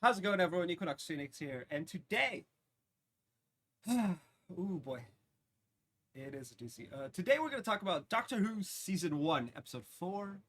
How's it going, everyone? Equinox Phoenix here, and today, ooh boy, it is a doozy. Today we're going to talk about Doctor Who Season 1, Episode 4,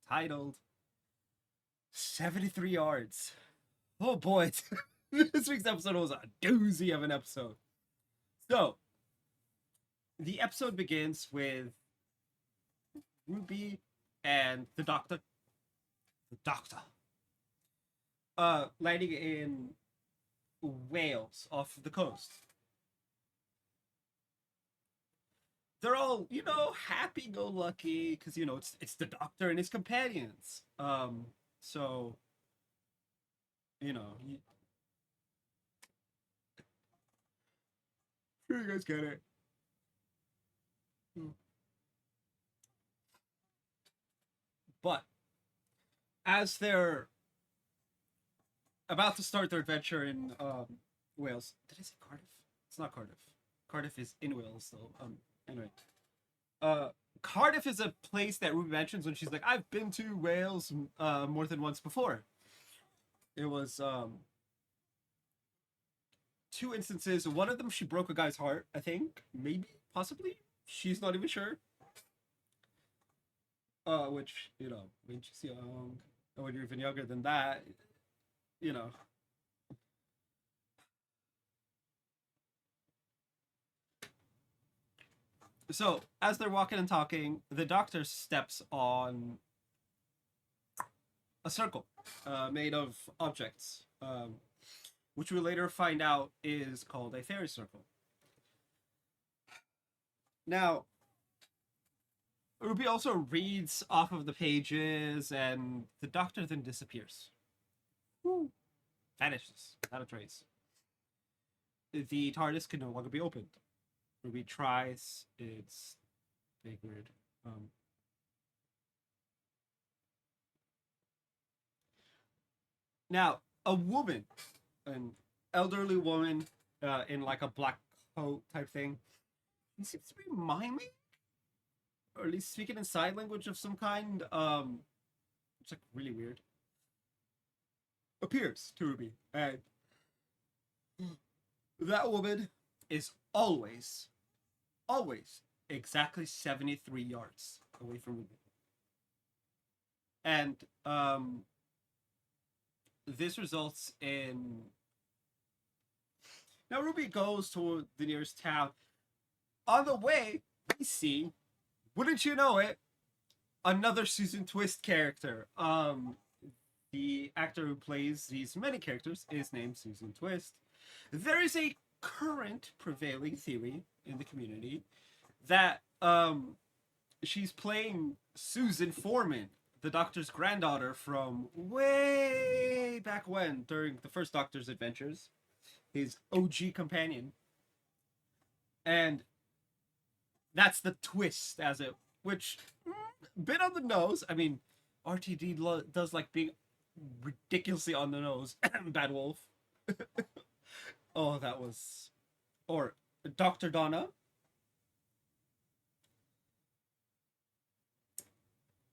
titled 73 Yards. Oh boy, this week's episode was a doozy of an episode. So, the episode begins with Ruby and the Doctor, landing in Wales off the coast. They're all, happy-go-lucky because it's the Doctor and his companions. So you know, you, you guys get it. But as they're about to start their adventure in Wales, did I say Cardiff? It's not Cardiff. Cardiff is in Wales, though. Anyway, uh, Cardiff is a place that Ruby mentions when she's like, "I've been to Wales more than once before." It was two instances. One of them, she broke a guy's heart. I think, maybe, possibly. She's not even sure. Which when she's young, or when you're even younger than that, you know. So as they're walking and talking, the Doctor steps on a circle made of objects, which we later find out is called a fairy circle. Now, Ruby also reads off of the pages, and the Doctor then disappears. Woo. Vanishes without a trace. The TARDIS can no longer be opened. Ruby tries. It's big weird. Now, a woman, an elderly woman in like a black coat type thing, he seems to be miming, or at least speaking in sign language of some kind. It's like really weird. Appears to Ruby, and that woman is always exactly 73 yards away from Ruby. And this results in now Ruby goes to the nearest town. On the way, we see, wouldn't you know it, another Susan Twist character. The actor who plays these many characters is named Susan Twist. There is a current prevailing theory in the community that she's playing Susan Foreman, the Doctor's granddaughter from way back when, during the first Doctor's adventures, his OG companion. And that's the twist, as it, which, bit on the nose. I mean, RTD does like being ridiculously on the nose. Bad Wolf. Oh, that was, or Dr. Donna.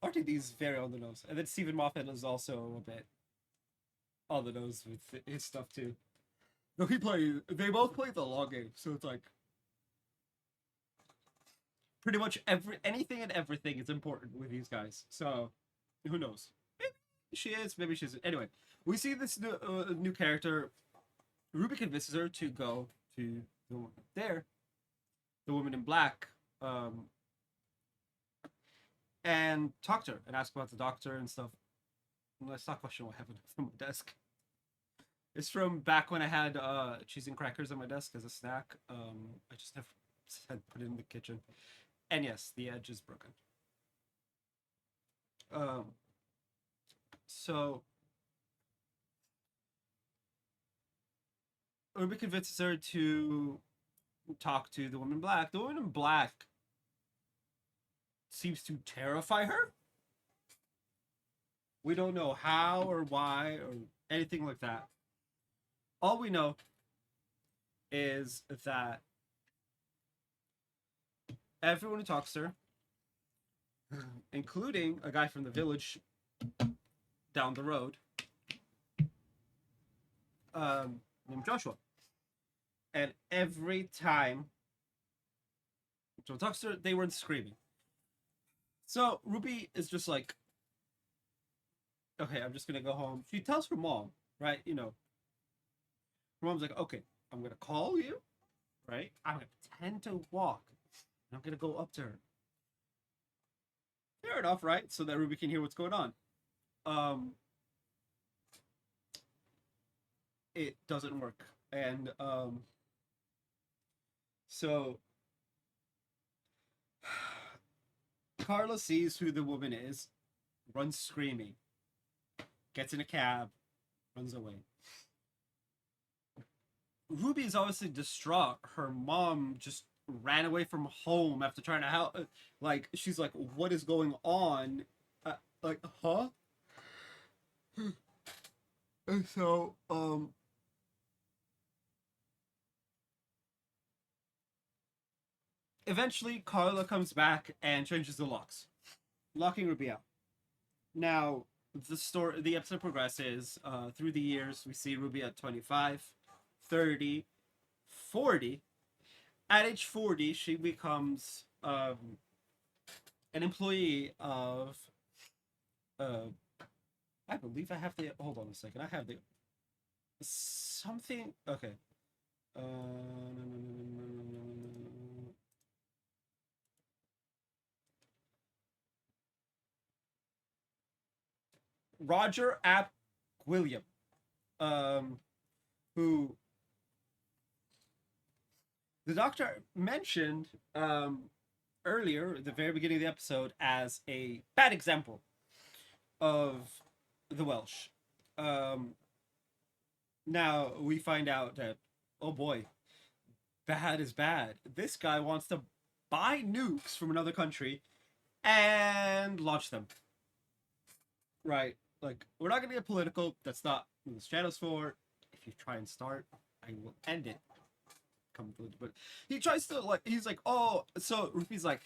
RTD is very on the nose, and then Stephen Moffat is also a bit on the nose with his stuff too. No, they both play the long game, so it's like pretty much anything and everything is important with these guys. So who knows? Maybe she is, maybe she isn't. Anyway, we see this new character. Ruby convinces her to go to the woman there, the woman in black, and talk to her and ask about the Doctor and stuff. Let's not question what happened from my desk. It's from back when I had cheese and crackers on my desk as a snack. I just never had put it in the kitchen. And yes, the edge is broken. So Ruby convinces her to talk to the woman in black. The woman in black seems to terrify her. We don't know how or why or anything like that. All we know is that everyone who talks to her, including a guy from the village down the road, named Joshua. And every time Joe talks to her, they weren't screaming. So Ruby is just like, okay, I'm just gonna go home. She tells her mom, right? Her mom's like, okay, I'm gonna call you, right? I'm gonna pretend to walk. And I'm gonna go up to her. Fair enough, right? So that Ruby can hear what's going on. Um, it doesn't work, and so Carla sees who the woman is, runs screaming, gets in a cab, runs away. Ruby is obviously distraught. Her mom just ran away from home after trying to help. Like, she's like, what is going on? Like, huh? And so, eventually Carla comes back and changes the locks, locking Ruby out. Now, the episode progresses through the years. We see Ruby at 25, 30, 40. At age 40, she becomes an employee of uh, I believe I have the. Hold on a second. I have the something. Okay. Roger App William, um, who the doctor mentioned earlier at the very beginning of the episode as a bad example of the Welsh. Um, Now we find out that, oh boy, bad is bad. This guy wants to buy nukes from another country and launch them. Right? Like, we're not gonna get political. That's not what this channel's for. If you try and start, I will end it. Come to, but he tries to like. He's like, oh, so Ruby's like,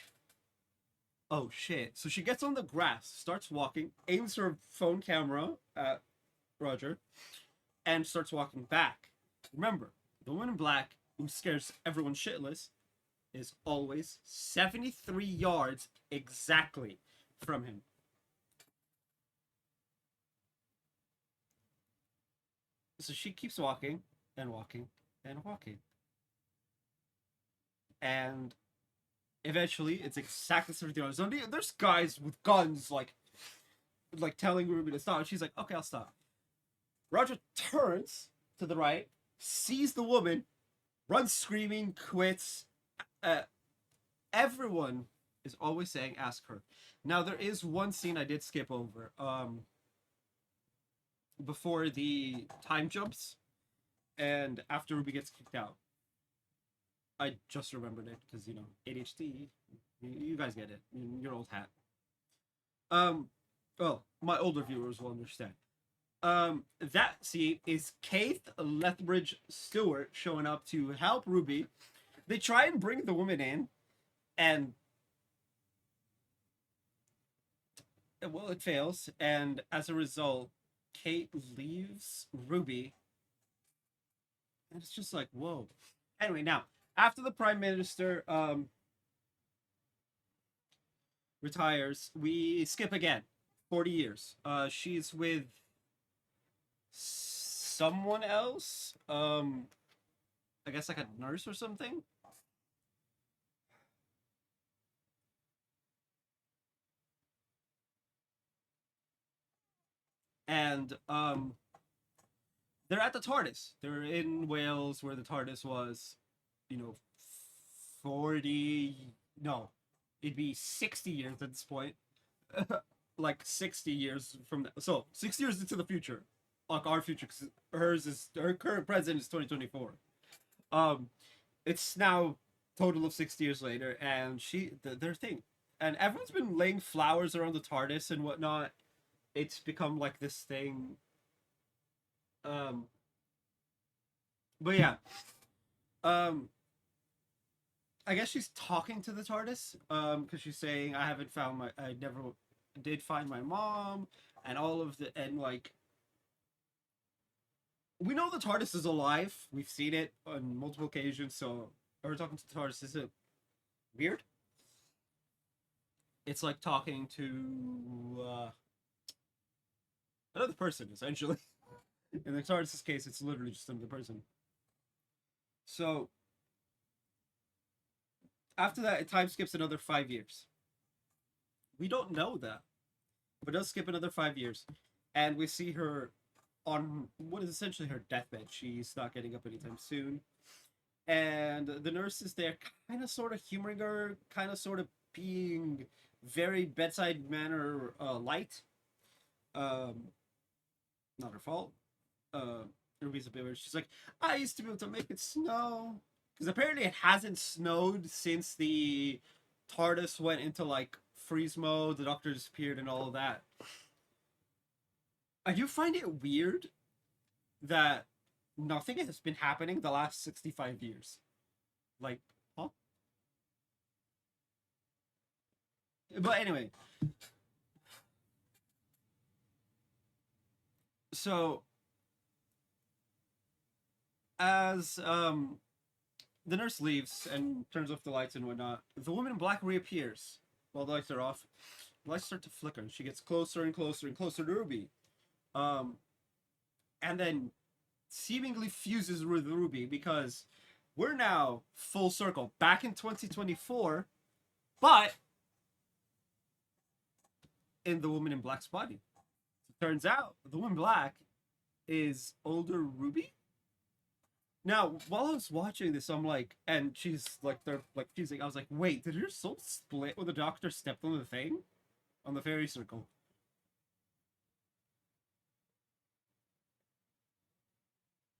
oh shit. So she gets on the grass, starts walking, aims her phone camera at Roger, and starts walking back. Remember, the woman in black who scares everyone shitless is always 73 yards exactly from him. So she keeps walking and walking and walking. And eventually it's exactly 73 yards. There's guys with guns like telling Ruby to stop. And she's like, okay, I'll stop. Roger turns to the right, sees the woman, runs screaming, quits. Everyone is always saying, ask her. Now, there is one scene I did skip over. Before the time jumps and after Ruby gets kicked out. I just remembered it because, ADHD. You guys get it. Your old hat. Well, my older viewers will understand. That scene is Keith Lethbridge Stewart showing up to help Ruby. They try and bring the woman in, and well, it fails, and as a result, Kate leaves Ruby, and it's just like, whoa. Anyway, now after the Prime Minister retires, we skip again, 40 years. She's with someone else. I guess like a nurse or something. And they're at the TARDIS. They're in Wales where the TARDIS was, 40, no, it'd be 60 years at this point. Like 60 years from now. So 6 years into the future, like our future, because her current present is 2024. Um, it's now total of 60 years later, and their thing, and everyone's been laying flowers around the TARDIS and whatnot. It's become like this thing. Um, but yeah, um, I guess she's talking to the TARDIS, because she's saying, I never did find my mom, and all of the, and like, we know the TARDIS is alive. We've seen it on multiple occasions. So her talking to the TARDIS isn't weird. It's like talking to another person, essentially. In the TARDIS's case, it's literally just another person. So after that, it time skips another 5 years. We don't know that, but it does skip another 5 years, and we see her on what is essentially her deathbed. She's not getting up anytime soon, and the nurse is there, kind of, sort of humoring her, kind of, sort of being very bedside manner light. Um, Not her fault. Ruby's a bit weird. She's like, I used to be able to make it snow. Because apparently it hasn't snowed since the TARDIS went into like freeze mode, the Doctor disappeared, and all of that. I do find it weird that nothing has been happening the last 65 years. Like, huh? But anyway. So, as the nurse leaves and turns off the lights and whatnot, the woman in black reappears while the lights are off. The lights start to flicker, and she gets closer and closer and closer to Ruby. Um, and then seemingly fuses with Ruby because we're now full circle back in 2024, but in the woman in black's body. Turns out the woman in black is older Ruby. Now, while I was watching this, I'm like, and she's like, they're like fusing. I was like, wait, did your soul split when the Doctor stepped on the thing, on the fairy circle?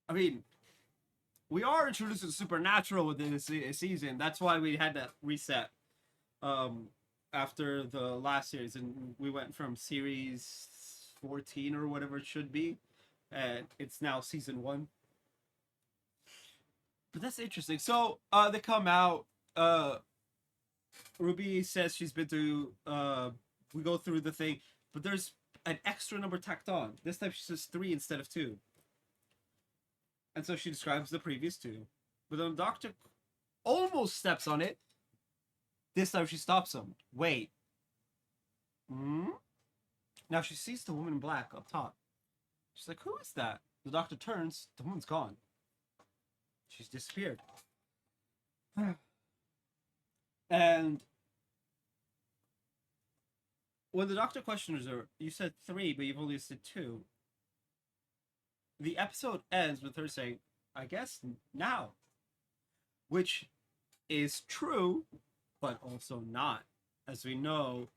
I mean, we are introducing supernatural within this season. That's why we had to reset um, after the last series, and we went from series 14 or whatever it should be, and it's now season 1. But that's interesting. So they come out. Ruby says she's been to. We go through the thing, but there's an extra number tacked on. This time she says 3 instead of 2. And so she describes the previous 2. But then the Doctor almost steps on it. This time she stops him. Wait. Hmm? Now she sees the woman in black up top. She's like, who is that? The Doctor turns. The woman's gone. She's disappeared. And when the Doctor questions her, you said 3, but you've only said 2. The episode ends with her saying, I guess now. Which is true, but also not. As we know,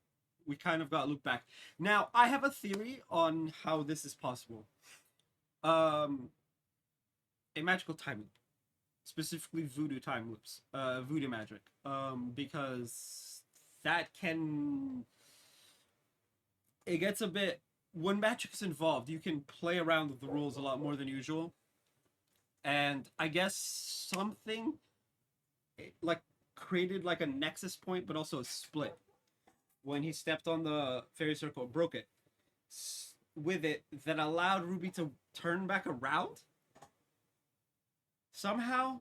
we kind of got looped back. Now, I have a theory on how this is possible. A magical time loop. Specifically voodoo time loops. Voodoo magic. Because that can... It gets a bit... When magic is involved, you can play around with the rules a lot more than usual. And I guess something like created like a nexus point, but also a split. When he stepped on the fairy circle, broke it. With it, that allowed Ruby to turn back around. Somehow.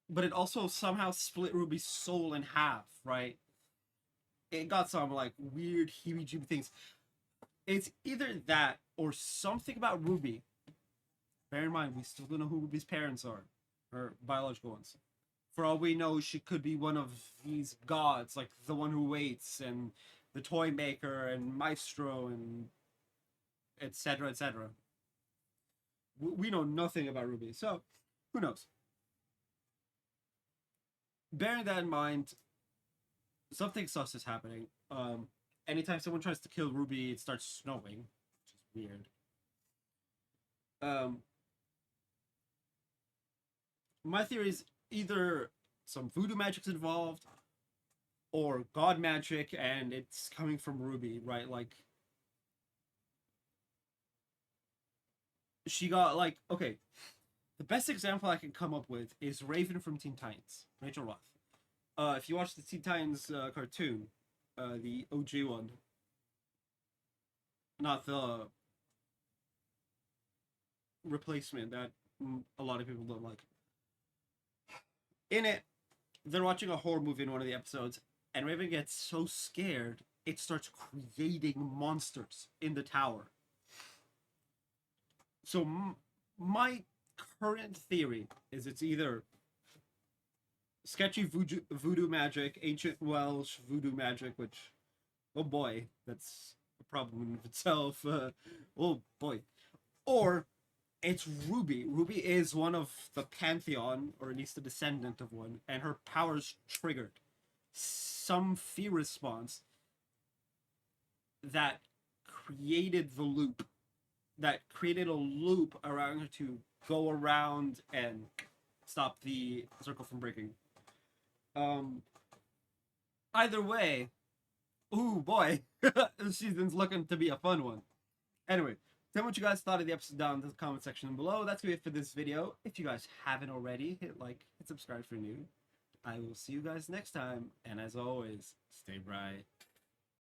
But it also somehow split Ruby's soul in half, right? It got some like weird heebie-jeebie things. It's either that or something about Ruby. Bear in mind, we still don't know who Ruby's parents are, her biological ones. For all we know, she could be one of these gods, like the one who waits, and the toy maker, and Maestro, and etc. etc. We know nothing about Ruby, so who knows? Bearing that in mind, something sus is happening. Anytime someone tries to kill Ruby, it starts snowing, which is weird. Um, my theory is either some voodoo magic's involved, or god magic, and it's coming from Ruby, right? Like, she got like, okay, the best example I can come up with is Raven from Teen Titans, Rachel Roth. If you watch the Teen Titans cartoon, the OG one, not the replacement that a lot of people don't like. In it, they're watching a horror movie in one of the episodes, and Raven gets so scared it starts creating monsters in the tower. So my current theory is it's either sketchy voodoo magic, ancient Welsh voodoo magic, which, oh boy, that's a problem in of itself. Oh boy. Or it's Ruby. Ruby is one of the pantheon, or at least a descendant of one, and her powers triggered some fear response that created the loop, that created a loop around her to go around and stop the circle from breaking. Either way, ooh boy, this season's looking to be a fun one. Anyway, tell me what you guys thought of the episode down in the comment section below. That's gonna be it for this video. If you guys haven't already, hit like, hit subscribe for new. I will see you guys next time, and as always, stay bright.